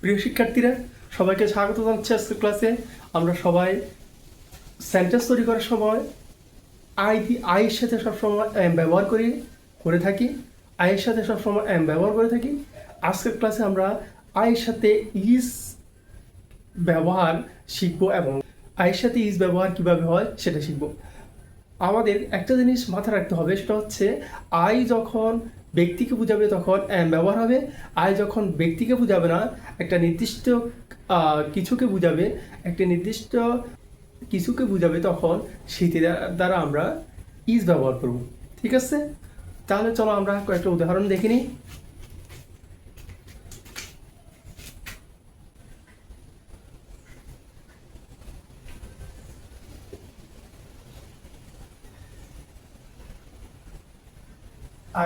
প্রিয় শিক্ষার্থীরা, সবাইকে স্বাগত জানাচ্ছি আজকের ক্লাসে। আমরা সবাই সেন্টেন্স তৈরি করার সময় আইয়ের সাথে সবসময় ব্যবহার করে থাকি। আইয়ের সাথে সবসময় ব্যবহার করে থাকি। আজকের ক্লাসে আমরা আইয়ের সাথে ইজ ব্যবহার শিখব এবং আইয়ের সাথে ইজ ব্যবহার কীভাবে হয় সেটা শিখব। আমাদের একটা জিনিস মাথায় রাখতে হবে, সেটা হচ্ছে আই যখন ব্যক্তিকে বোঝাবে তখন ব্যবহার হবে। আই যখন ব্যক্তিকে বোঝাবে না, একটা নির্দিষ্ট কিছুকে বোঝাবে, একটা নির্দিষ্ট কিছুকে বোঝাবে, তখন সেটি দ্বারা আমরা ইজ ব্যবহার করব। ঠিক আছে, তাহলে চলো আমরা কয়েকটা উদাহরণ দেখে নিই।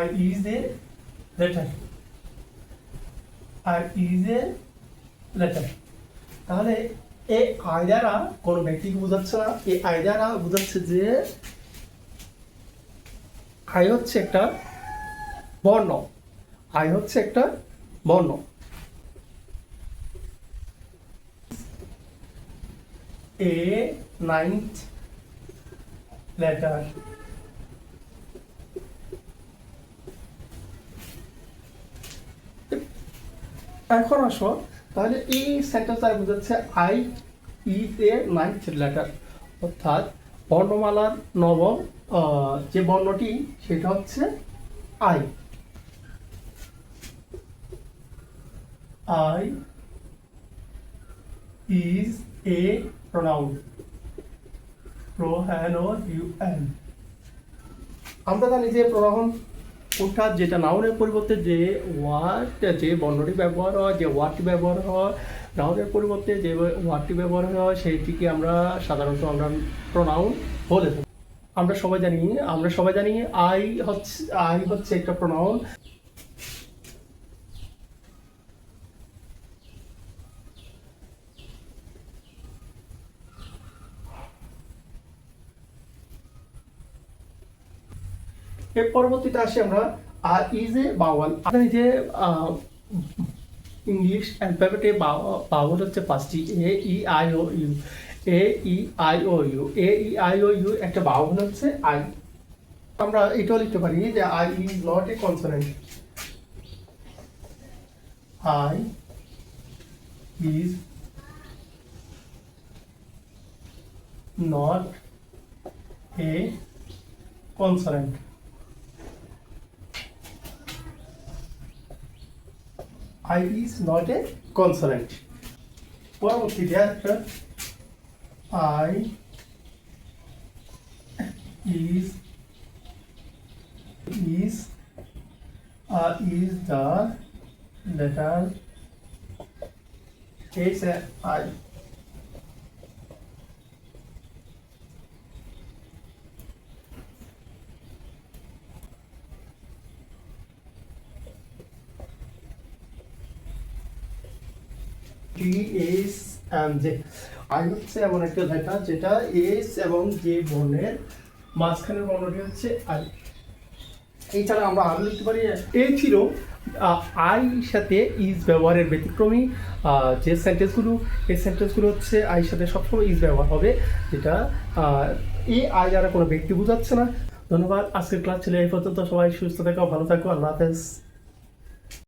I is a letter. I is a letter. তাহলে এই আই দ্বারা কোনো ব্যক্তিকে বোঝাচ্ছে না, এই আই দ্বারা বোঝাচ্ছে যে আই হচ্ছে একটা বর্ণ। আই হচ্ছে একটা বর্ণ। এ নাইনথ লেটার। এখন আসো, তাহলে এই সেন্টেন্সটা বোঝাচ্ছে I is a ninth letter, অর্থাৎ বর্ণমালার নবম যে বর্ণটি সেটা হচ্ছে I. I is a pronoun. Pronoun. আমরা জানি যে প্রোনাউন অর্থাৎ যেটা নাউনের পরিবর্তে যে বর্ণটি ব্যবহার হয়, যে ওয়ার্ডটি ব্যবহার হয়, নাউনের পরিবর্তে যে ওয়ার্ডটি ব্যবহার হয় সেইটিকে আমরা সাধারণত প্রোনাউন বলে থাকি। আমরা সবাই জানি আই হচ্ছে একটা প্রোনাউন। এর পরবর্তীতে আসি আমরা আর ইজ এ বাওয়াল। আপনি যে ইংলিশ অ্যালফাবেটে বাওয়াল হচ্ছে পাঁচটি, A E I O U. A E I O U. A E I O U একটা বাওয়াল হচ্ছে আই। আমরা এটাও লিখতে পারি যে I is not a consonant. I is not a consonant. I is not a consonant. পরবর্তীতে একটা I is the letter is a I. S and J. I হচ্ছে এমন একটা লেটার যেটা এস এবং জে বর্ণের মাঝখানের বর্ণটি হচ্ছে আই। এছাড়া আমরা আরও লিখতে পারি। এই ছিল আই সাথে ইজ ব্যবহারের ব্যতিক্রমী যে সেন্টেন্সগুলো। এই সেন্টেন্সগুলো হচ্ছে আইয়ের সাথে সবসময় ইজ ব্যবহার হবে, যেটা এই আই দ্বারা কোনো ব্যক্তি বোঝাচ্ছে না। ধন্যবাদ। আজকের ক্লাস ছিল এই পর্যন্ত। সবাই সুস্থ থাকো, ভালো থাকো। আল্লাহ হাফেজ।